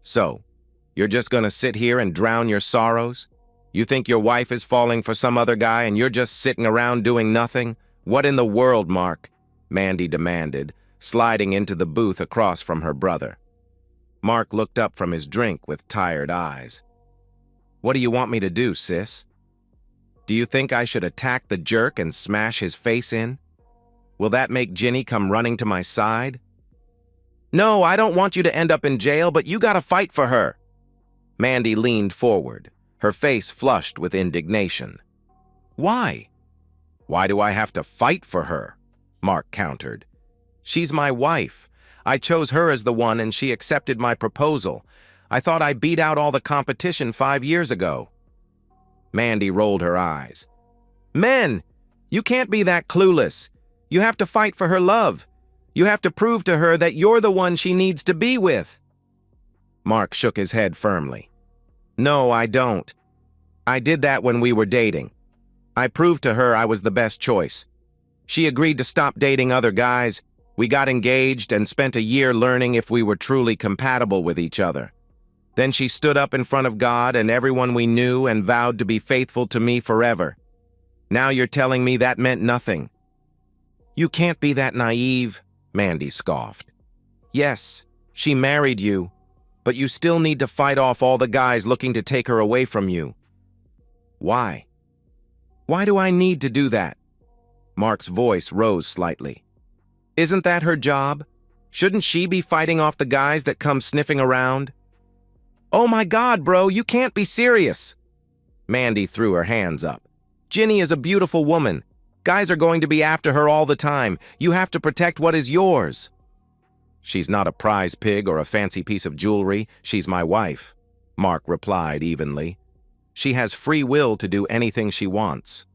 So, you're just gonna sit here and drown your sorrows? You think your wife is falling for some other guy and you're just sitting around doing nothing? What in the world, Mark? Mandy demanded, sliding into the booth across from her brother. Mark looked up from his drink with tired eyes. What do you want me to do, sis? Do you think I should attack the jerk and smash his face in? Will that make Ginny come running to my side? No, I don't want you to end up in jail, but you gotta fight for her. Mandy leaned forward, her face flushed with indignation. Why? Why do I have to fight for her? Mark countered. She's my wife. I chose her as the one and she accepted my proposal. I thought I beat out all the competition 5 years ago. Mandy rolled her eyes. Men, you can't be that clueless. You have to fight for her love. You have to prove to her that you're the one she needs to be with. Mark shook his head firmly. No, I don't. I did that when we were dating. I proved to her I was the best choice. She agreed to stop dating other guys. We got engaged and spent a year learning if we were truly compatible with each other. Then she stood up in front of God and everyone we knew and vowed to be faithful to me forever. Now you're telling me that meant nothing. You can't be that naive, Mandy scoffed. Yes, she married you, but you still need to fight off all the guys looking to take her away from you. Why? Why do I need to do that? Mark's voice rose slightly. Isn't that her job? Shouldn't she be fighting off the guys that come sniffing around? Oh my God, bro, you can't be serious. Mandy threw her hands up. Ginny is a beautiful woman. Guys are going to be after her all the time. You have to protect what is yours. She's not a prize pig or a fancy piece of jewelry. She's my wife, Mark replied evenly. She has free will to do anything she wants.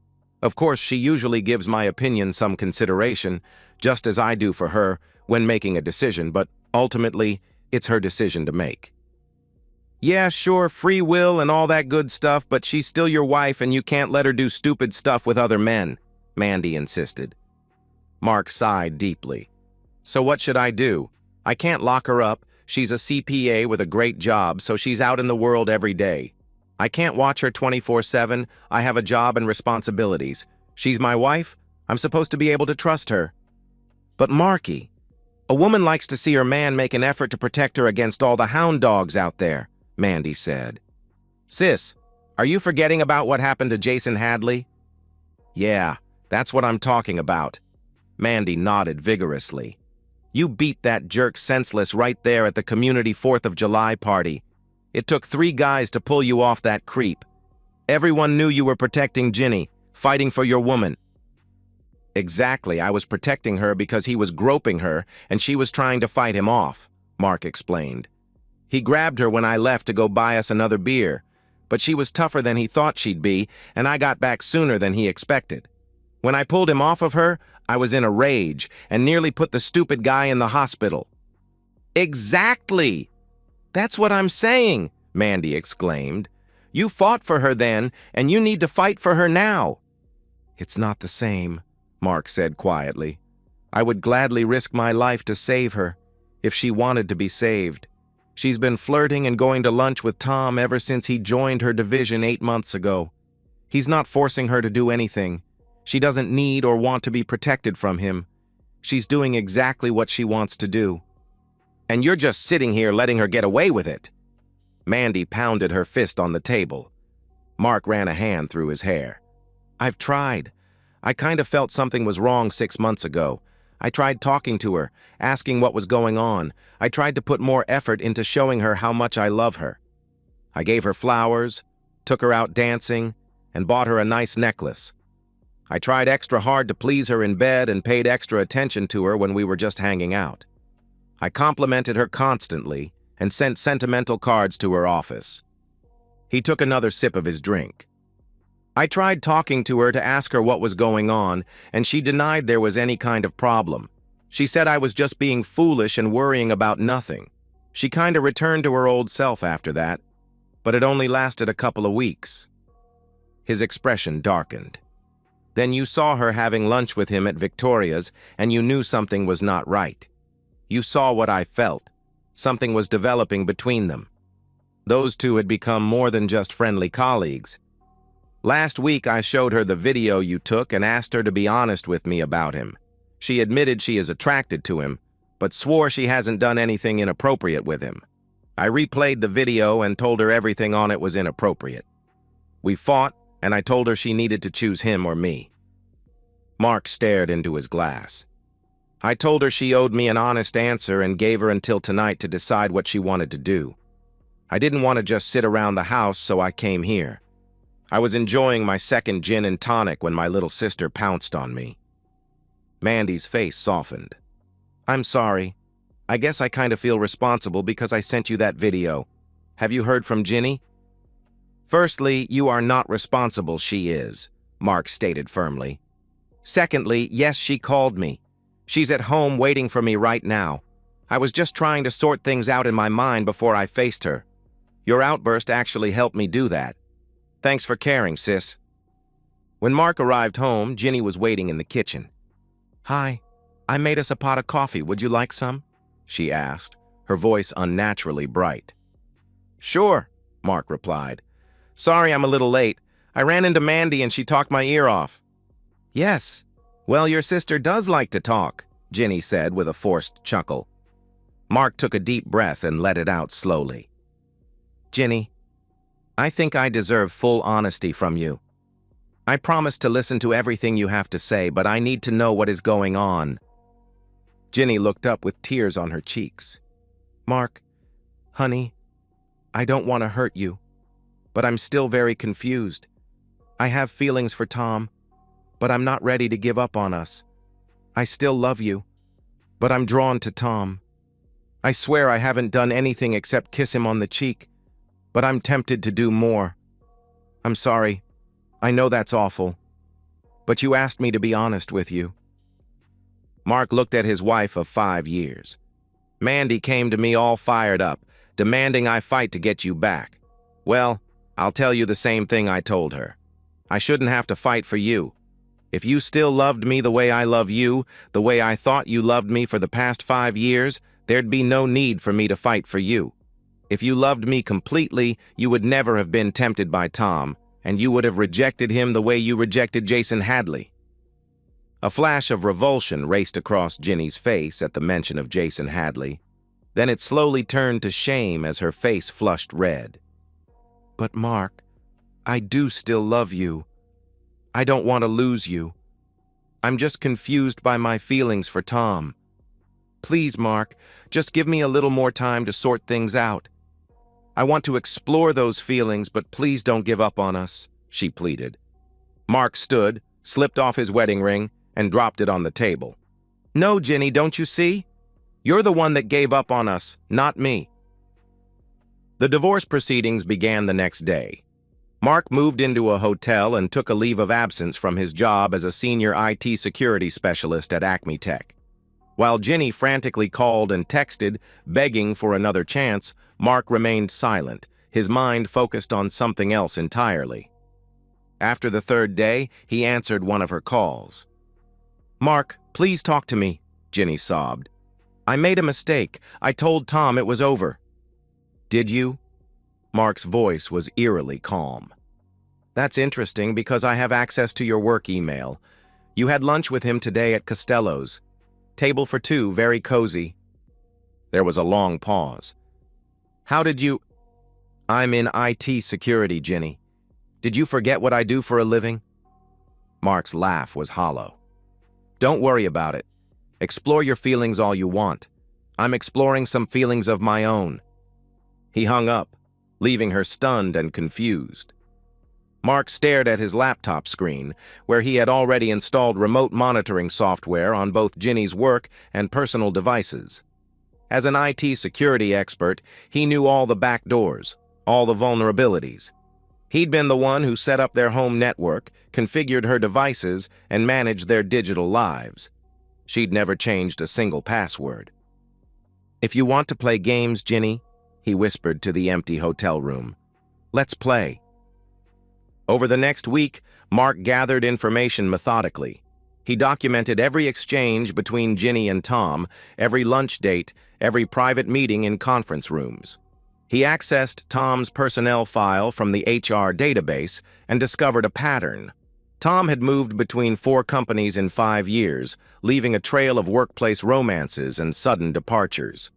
Of course, she usually gives my opinion some consideration, just as I do for her when making a decision, but ultimately, it's her decision to make. Yeah, sure, free will and all that good stuff, but she's still your wife and you can't let her do stupid stuff with other men, Mandy insisted. Mark sighed deeply. So what should I do? I can't lock her up. She's a CPA with a great job, so she's out in the world every day. I can't watch her 24/7. I have a job and responsibilities. She's my wife. I'm supposed to be able to trust her. But Marky, a woman likes to see her man make an effort to protect her against all the hound dogs out there, Mandy said. Sis, are you forgetting about what happened to Jason Hadley? Yeah, that's what I'm talking about. Mandy nodded vigorously. You beat that jerk senseless right there at the community 4th of July party. It took 3 guys to pull you off that creep. Everyone knew you were protecting Ginny, fighting for your woman. Exactly, I was protecting her because he was groping her and she was trying to fight him off, Mark explained. He grabbed her when I left to go buy us another beer, but she was tougher than he thought she'd be, and I got back sooner than he expected. When I pulled him off of her, I was in a rage and nearly put the stupid guy in the hospital. Exactly! That's what I'm saying, Mandy exclaimed. You fought for her then, and you need to fight for her now. It's not the same, Mark said quietly. I would gladly risk my life to save her, if she wanted to be saved. She's been flirting and going to lunch with Tom ever since he joined her division 8 months ago. He's not forcing her to do anything. She doesn't need or want to be protected from him. She's doing exactly what she wants to do. And you're just sitting here letting her get away with it. Mandy pounded her fist on the table. Mark ran a hand through his hair. I've tried. I kind of felt something was wrong 6 months ago. I tried talking to her, asking what was going on. I tried to put more effort into showing her how much I love her. I gave her flowers, took her out dancing, and bought her a nice necklace. I tried extra hard to please her in bed and paid extra attention to her when we were just hanging out. I complimented her constantly and sent sentimental cards to her office. He took another sip of his drink. I tried talking to her to ask her what was going on, and she denied there was any kind of problem. She said I was just being foolish and worrying about nothing. She kind of returned to her old self after that, but it only lasted a couple of weeks. His expression darkened. Then you saw her having lunch with him at Victoria's, and you knew something was not right. You saw what I felt. Something was developing between them. Those two had become more than just friendly colleagues. Last week, I showed her the video you took and asked her to be honest with me about him. She admitted she is attracted to him, but swore she hasn't done anything inappropriate with him. I replayed the video and told her everything on it was inappropriate. We fought, and I told her she needed to choose him or me. Mark stared into his glass. I told her she owed me an honest answer and gave her until tonight to decide what she wanted to do. I didn't want to just sit around the house, so I came here. I was enjoying my second gin and tonic when my little sister pounced on me. Mandy's face softened. I'm sorry. I guess I kind of feel responsible because I sent you that video. Have you heard from Ginny? Firstly, you are not responsible, she is, Mark stated firmly. Secondly, yes, she called me. She's at home waiting for me right now. I was just trying to sort things out in my mind before I faced her. Your outburst actually helped me do that. Thanks for caring, sis. When Mark arrived home, Ginny was waiting in the kitchen. Hi, I made us a pot of coffee. Would you like some? She asked, her voice unnaturally bright. Sure, Mark replied. Sorry I'm a little late. I ran into Mandy and she talked my ear off. Yes. Well, your sister does like to talk, Ginny said with a forced chuckle. Mark took a deep breath and let it out slowly. Ginny, I think I deserve full honesty from you. I promise to listen to everything you have to say, but I need to know what is going on. Ginny looked up with tears on her cheeks. Mark, honey, I don't want to hurt you, but I'm still very confused. I have feelings for Tom, but I'm not ready to give up on us. I still love you, but I'm drawn to Tom. I swear I haven't done anything except kiss him on the cheek, but I'm tempted to do more. I'm sorry. I know that's awful, but you asked me to be honest with you. Mark looked at his wife of 5 years. Mandy came to me all fired up, demanding I fight to get you back. Well, I'll tell you the same thing I told her. I shouldn't have to fight for you. If you still loved me the way I love you, the way I thought you loved me for the past 5 years, there'd be no need for me to fight for you. If you loved me completely, you would never have been tempted by Tom, and you would have rejected him the way you rejected Jason Hadley. A flash of revulsion raced across Ginny's face at the mention of Jason Hadley. Then it slowly turned to shame as her face flushed red. But Mark, I do still love you. I don't want to lose you. I'm just confused by my feelings for Tom. Please, Mark, just give me a little more time to sort things out. I want to explore those feelings, but please don't give up on us, she pleaded. Mark stood, slipped off his wedding ring, and dropped it on the table. No, Ginny, don't you see? You're the one that gave up on us, not me. The divorce proceedings began the next day. Mark moved into a hotel and took a leave of absence from his job as a senior IT security specialist at Acme Tech. While Ginny frantically called and texted, begging for another chance, Mark remained silent, his mind focused on something else entirely. After the third day, he answered one of her calls. Mark, please talk to me, Ginny sobbed. I made a mistake. I told Tom it was over. Did you? Mark's voice was eerily calm. That's interesting because I have access to your work email. You had lunch with him today at Costello's. Table for 2, very cozy. There was a long pause. How did you... I'm in IT security, Ginny. Did you forget what I do for a living? Mark's laugh was hollow. Don't worry about it. Explore your feelings all you want. I'm exploring some feelings of my own. He hung up, leaving her stunned and confused. Mark stared at his laptop screen, where he had already installed remote monitoring software on both Ginny's work and personal devices. As an IT security expert, he knew all the back doors, all the vulnerabilities. He'd been the one who set up their home network, configured her devices, and managed their digital lives. She'd never changed a single password. If you want to play games, Ginny, he whispered to the empty hotel room. Let's play. Over the next week, Mark gathered information methodically. He documented every exchange between Ginny and Tom, every lunch date, every private meeting in conference rooms. He accessed Tom's personnel file from the HR database and discovered a pattern. Tom had moved between 4 companies in 5 years, leaving a trail of workplace romances and sudden departures.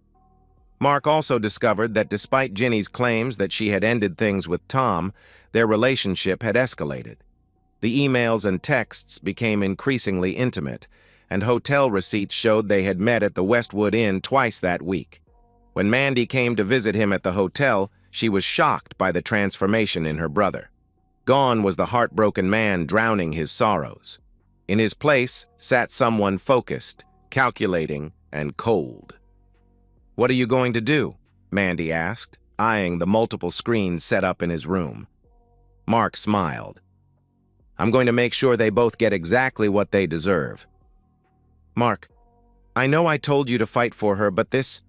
Mark also discovered that despite Ginny's claims that she had ended things with Tom, their relationship had escalated. The emails and texts became increasingly intimate, and hotel receipts showed they had met at the Westwood Inn twice that week. When Mandy came to visit him at the hotel, she was shocked by the transformation in her brother. Gone was the heartbroken man drowning his sorrows. In his place sat someone focused, calculating, and cold. "What are you going to do?" Mandy asked, eyeing the multiple screens set up in his room. Mark smiled. "I'm going to make sure they both get exactly what they deserve." "Mark, I know I told you to fight for her, but this—"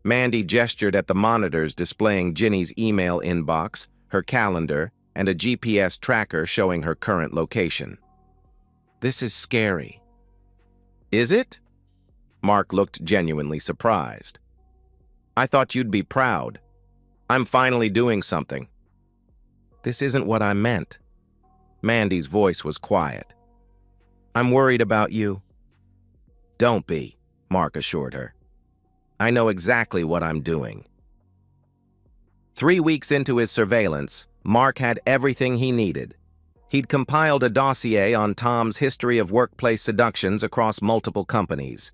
Mandy gestured at the monitors displaying Ginny's email inbox, her calendar, and a GPS tracker showing her current location. "This is scary." "Is it?" Mark looked genuinely surprised. "I thought you'd be proud. I'm finally doing something." "This isn't what I meant." Mandy's voice was quiet. "I'm worried about you." "Don't be," Mark assured her. "I know exactly what I'm doing." 3 weeks into his surveillance, Mark had everything he needed. He'd compiled a dossier on Tom's history of workplace seductions across multiple companies.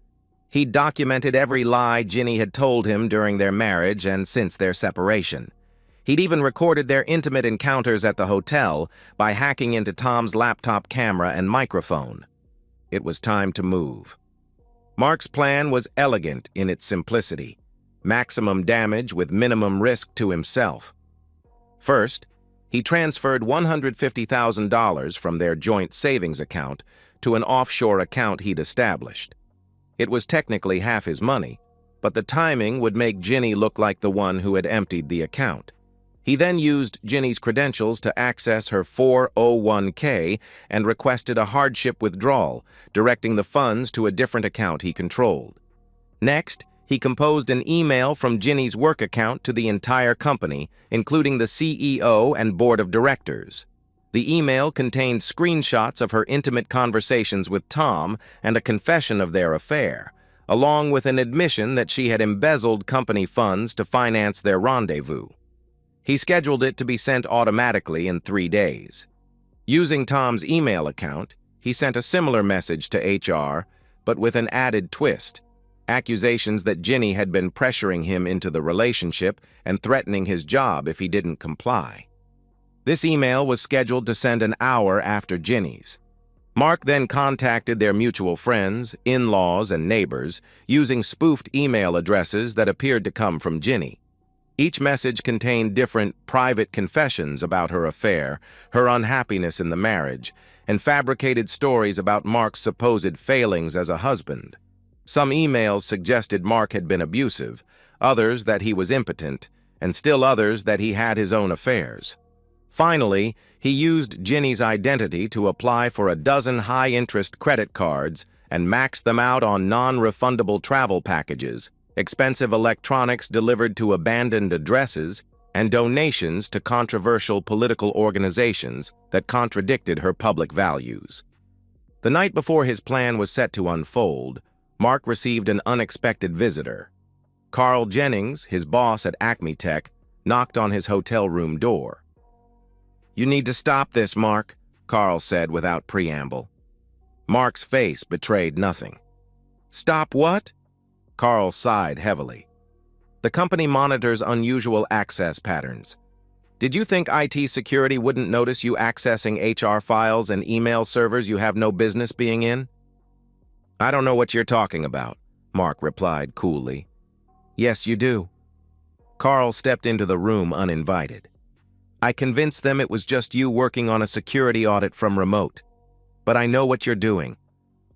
He'd documented every lie Ginny had told him during their marriage and since their separation. He'd even recorded their intimate encounters at the hotel by hacking into Tom's laptop camera and microphone. It was time to move. Mark's plan was elegant in its simplicity: maximum damage with minimum risk to himself. First, he transferred $150,000 from their joint savings account to an offshore account he'd established. It was technically half his money, but the timing would make Ginny look like the one who had emptied the account. He then used Ginny's credentials to access her 401k and requested a hardship withdrawal, directing the funds to a different account he controlled. Next, he composed an email from Ginny's work account to the entire company, including the CEO and board of directors. The email contained screenshots of her intimate conversations with Tom and a confession of their affair, along with an admission that she had embezzled company funds to finance their rendezvous. He scheduled it to be sent automatically in 3 days. Using Tom's email account, he sent a similar message to HR, but with an added twist: accusations that Ginny had been pressuring him into the relationship and threatening his job if he didn't comply. This email was scheduled to send an hour after Ginny's. Mark then contacted their mutual friends, in-laws, and neighbors, using spoofed email addresses that appeared to come from Ginny. Each message contained different private confessions about her affair, her unhappiness in the marriage, and fabricated stories about Mark's supposed failings as a husband. Some emails suggested Mark had been abusive, others that he was impotent, and still others that he had his own affairs. Finally, he used Ginny's identity to apply for a dozen high-interest credit cards and maxed them out on non-refundable travel packages, expensive electronics delivered to abandoned addresses, and donations to controversial political organizations that contradicted her public values. The night before his plan was set to unfold, Mark received an unexpected visitor. Carl Jennings, his boss at Acme Tech, knocked on his hotel room door. "You need to stop this, Mark," Carl said without preamble. Mark's face betrayed nothing. "Stop what?" Carl sighed heavily. "The company monitors unusual access patterns. Did you think IT security wouldn't notice you accessing HR files and email servers you have no business being in?" "I don't know what you're talking about," Mark replied coolly. "Yes, you do." Carl stepped into the room uninvited. "I convinced them it was just you working on a security audit from remote. But I know what you're doing.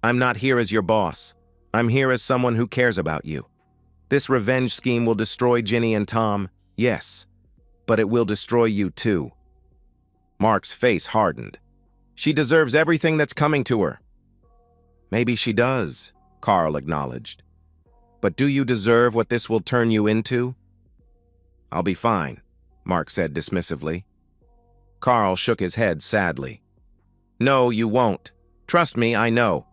I'm not here as your boss. I'm here as someone who cares about you. This revenge scheme will destroy Ginny and Tom, yes, but it will destroy you too." Mark's face hardened. "She deserves everything that's coming to her." "Maybe she does," Carl acknowledged. "But do you deserve what this will turn you into?" I'll be fine, Mark said dismissively. Carl shook his head sadly. No, you won't. Trust me, I know.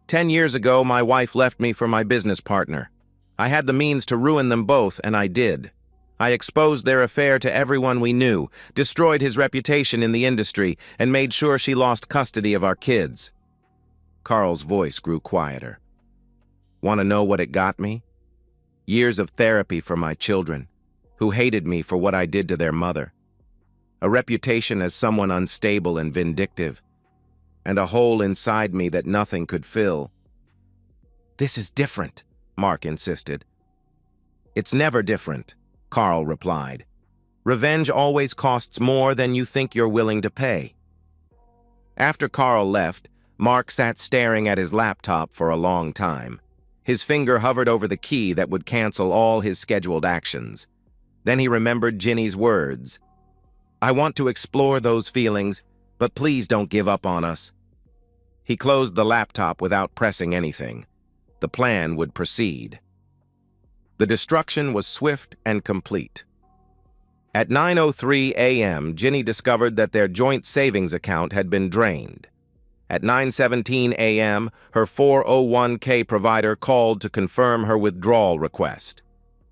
10 years ago, my wife left me for my business partner. I had the means to ruin them both, and I did. I exposed their affair to everyone we knew, destroyed his reputation in the industry, and made sure she lost custody of our kids. Carl's voice grew quieter. Want to know what it got me? Years of therapy for my children, who hated me for what I did to their mother. A reputation as someone unstable and vindictive, and a hole inside me that nothing could fill. This is different, Mark insisted. It's never different, Carl replied. Revenge always costs more than you think you're willing to pay. After Carl left, Mark sat staring at his laptop for a long time. His finger hovered over the key that would cancel all his scheduled actions. Then he remembered Ginny's words. I want to explore those feelings, but please don't give up on us. He closed the laptop without pressing anything. The plan would proceed. The destruction was swift and complete. At 9:03 a.m., Ginny discovered that their joint savings account had been drained. At 9:17 a.m., her 401k provider called to confirm her withdrawal request.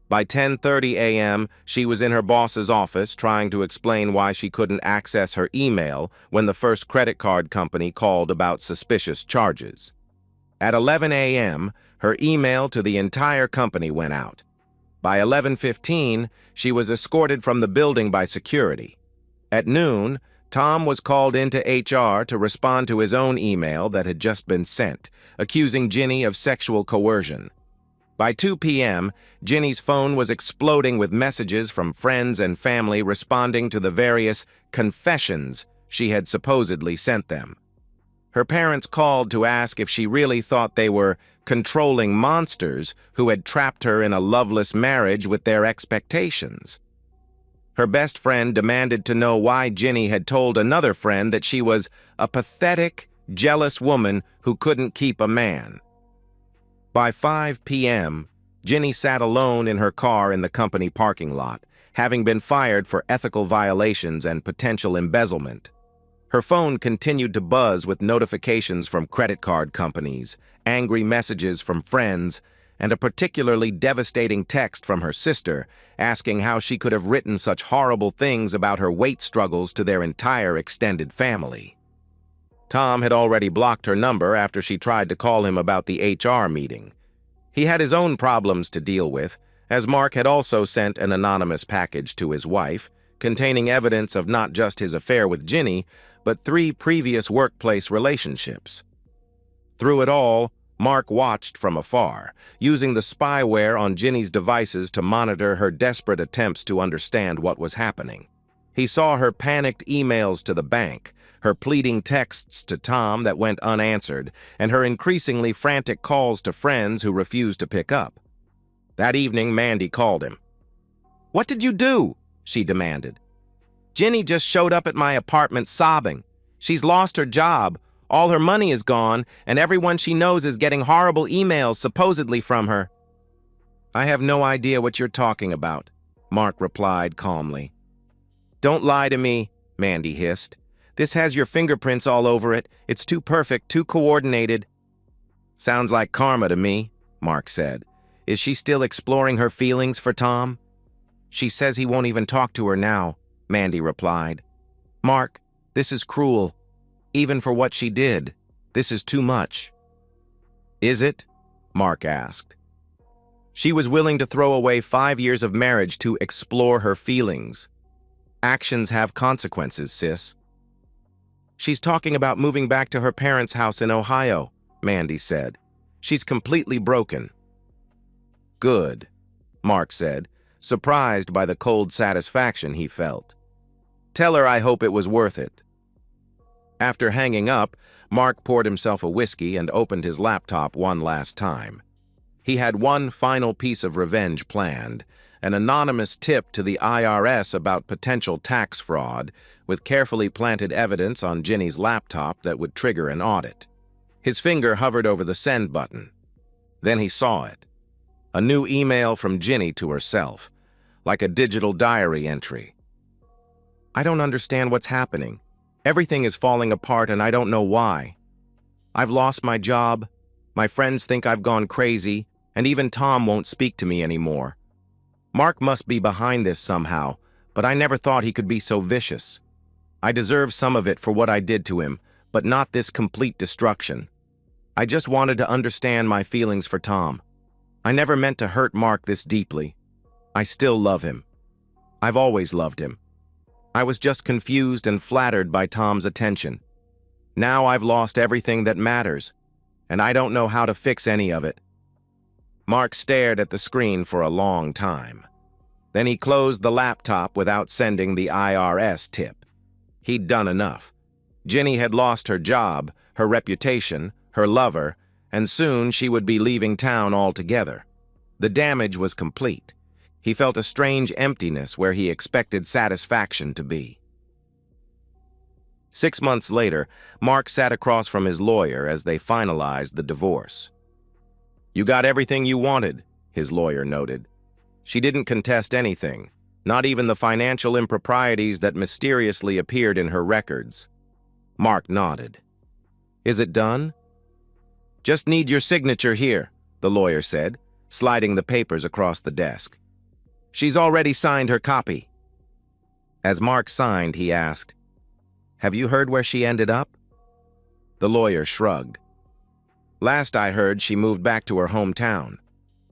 By 10:30 a.m., she was in her boss's office trying to explain why she couldn't access her email when the first credit card company called about suspicious charges. At 11 a.m., her email to the entire company went out. By 11:15, she was escorted from the building by security. At noon, Tom was called into HR to respond to his own email that had just been sent, accusing Ginny of sexual coercion. By 2 p.m., Ginny's phone was exploding with messages from friends and family responding to the various confessions she had supposedly sent them. Her parents called to ask if she really thought they were controlling monsters who had trapped her in a loveless marriage with their expectations. Her best friend demanded to know why Ginny had told another friend that she was a pathetic, jealous woman who couldn't keep a man. By 5 p.m., Ginny sat alone in her car in the company parking lot, having been fired for ethical violations and potential embezzlement. Her phone continued to buzz with notifications from credit card companies, angry messages from friends, and a particularly devastating text from her sister asking how she could have written such horrible things about her weight struggles to their entire extended family. Tom had already blocked her number after she tried to call him about the HR meeting. He had his own problems to deal with, as Mark had also sent an anonymous package to his wife, containing evidence of not just his affair with Ginny, but 3 previous workplace relationships. Through it all, Mark watched from afar, using the spyware on Ginny's devices to monitor her desperate attempts to understand what was happening. He saw her panicked emails to the bank, her pleading texts to Tom that went unanswered, and her increasingly frantic calls to friends who refused to pick up. That evening, Mandy called him. "What did you do?" she demanded. "Ginny just showed up at my apartment sobbing. She's lost her job. All her money is gone, and everyone she knows is getting horrible emails supposedly from her." "I have no idea what you're talking about," Mark replied calmly. "Don't lie to me," Mandy hissed. "This has your fingerprints all over it. It's too perfect, too coordinated." "Sounds like karma to me," Mark said. "Is she still exploring her feelings for Tom?" "She says he won't even talk to her now," Mandy replied. "Mark, this is cruel. Even for what she did, this is too much." "Is it?" Mark asked. She was willing to throw away 5 years of marriage to explore her feelings. Actions have consequences, sis. "She's talking about moving back to her parents' house in Ohio," Mandy said. "She's completely broken." "Good," Mark said, surprised by the cold satisfaction he felt. "Tell her I hope it was worth it." After hanging up, Mark poured himself a whiskey and opened his laptop one last time. He had one final piece of revenge planned, an anonymous tip to the IRS about potential tax fraud, with carefully planted evidence on Ginny's laptop that would trigger an audit. His finger hovered over the send button. Then he saw it. A new email from Ginny to herself. like a digital diary entry. I don't understand what's happening. Everything is falling apart and I don't know why. I've lost my job, my friends think I've gone crazy, and even Tom won't speak to me anymore. Mark must be behind this somehow, but I never thought he could be so vicious. I deserve some of it for what I did to him, but not this complete destruction. I just wanted to understand my feelings for Tom. I never meant to hurt Mark this deeply. I still love him. I've always loved him. I was just confused and flattered by Tom's attention. Now I've lost everything that matters, and I don't know how to fix any of it. Mark stared at the screen for a long time. Then he closed the laptop without sending the IRS tip. He'd done enough. Ginny had lost her job, her reputation, her lover, and soon she would be leaving town altogether. The damage was complete. He felt a strange emptiness where he expected satisfaction to be. 6 months later, Mark sat across from his lawyer as they finalized the divorce. "You got everything you wanted," his lawyer noted. She didn't contest anything, not even the financial improprieties that mysteriously appeared in her records. Mark nodded. "Is it done?" "Just need your signature here," the lawyer said, sliding the papers across the desk. "She's already signed her copy." As Mark signed, he asked, "Have you heard where she ended up?" The lawyer shrugged. "Last I heard, she moved back to her hometown.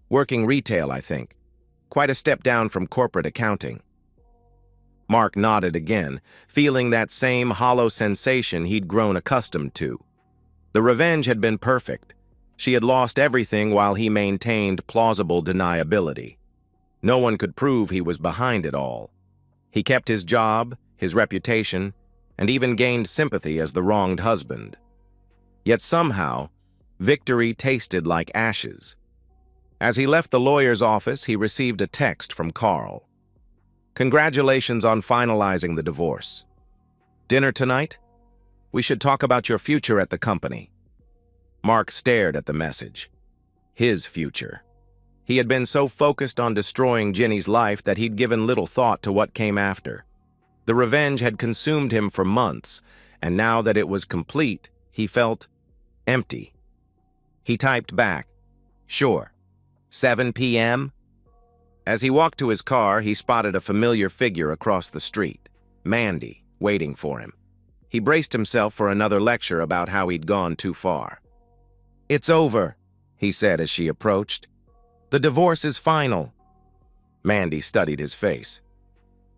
Working retail, I think. Quite a step down from corporate accounting." Mark nodded again, feeling that same hollow sensation he'd grown accustomed to. The revenge had been perfect. She had lost everything while he maintained plausible deniability. No one could prove he was behind it all. He kept his job, his reputation, and even gained sympathy as the wronged husband. Yet somehow, victory tasted like ashes. As he left the lawyer's office, he received a text from Carl. "Congratulations on finalizing the divorce. Dinner tonight? We should talk about your future at the company." Mark stared at the message. His future. He had been so focused on destroying Ginny's life that he'd given little thought to what came after. The revenge had consumed him for months, and now that it was complete, he felt empty. He typed back, "Sure. 7 p.m.? As he walked to his car, he spotted a familiar figure across the street, Mandy, waiting for him. He braced himself for another lecture about how he'd gone too far. "It's over," he said as she approached. "The divorce is final." Mandy studied his face.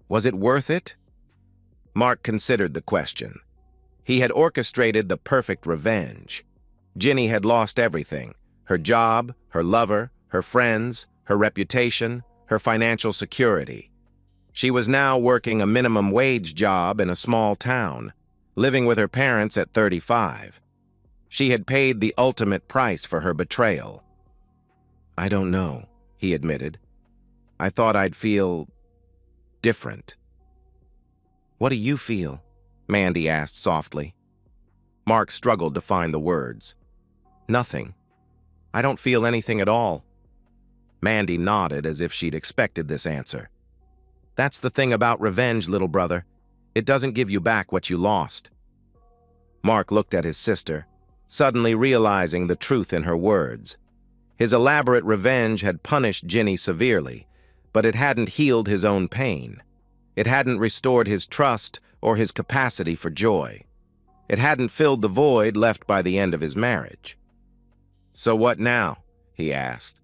Was it worth it? Mark considered the question. He had orchestrated the perfect revenge. Ginny had lost everything: her job, her lover, her friends, her reputation, her financial security. She was now working a minimum wage job in a small town, living with her parents at 35. She had paid the ultimate price for her betrayal. "I don't know," he admitted. "I thought I'd feel different." "What do you feel?" Mandy asked softly. Mark struggled to find the words. "Nothing. I don't feel anything at all." Mandy nodded as if she'd expected this answer. "That's the thing about revenge, little brother. It doesn't give you back what you lost." Mark looked at his sister, suddenly realizing the truth in her words. His elaborate revenge had punished Ginny severely, but it hadn't healed his own pain. It hadn't restored his trust or his capacity for joy. It hadn't filled the void left by the end of his marriage. "So what now?" he asked.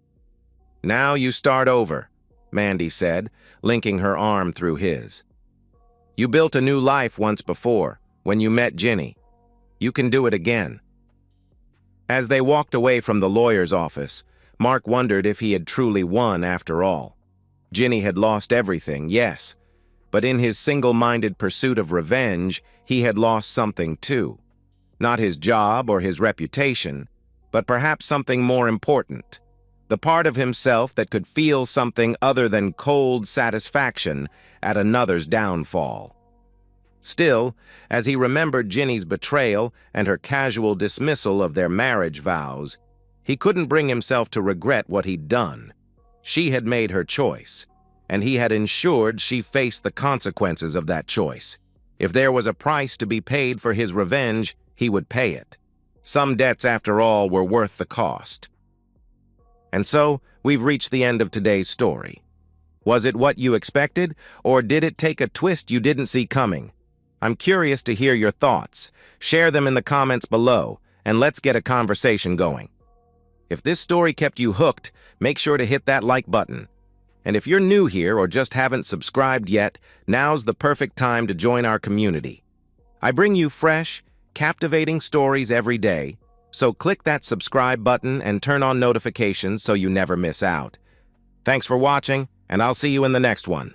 "Now you start over," Mandy said, linking her arm through his. "You built a new life once before, when you met Ginny. You can do it again." As they walked away from the lawyer's office, Mark wondered if he had truly won after all. Ginny had lost everything, yes, but in his single-minded pursuit of revenge, he had lost something too. Not his job or his reputation, but perhaps something more important. The part of himself that could feel something other than cold satisfaction at another's downfall. Still, as he remembered Ginny's betrayal and her casual dismissal of their marriage vows, he couldn't bring himself to regret what he'd done. She had made her choice. and he had ensured she faced the consequences of that choice. If there was a price to be paid for his revenge, he would pay it. Some debts, after all, were worth the cost. And so, we've reached the end of today's story. Was it what you expected, or did it take a twist you didn't see coming? I'm curious to hear your thoughts. Share them in the comments below, and let's get a conversation going. If this story kept you hooked, make sure to hit that like button. And if you're new here or just haven't subscribed yet, now's the perfect time to join our community. I bring you fresh, captivating stories every day, so click that subscribe button and turn on notifications so you never miss out. Thanks for watching, and I'll see you in the next one.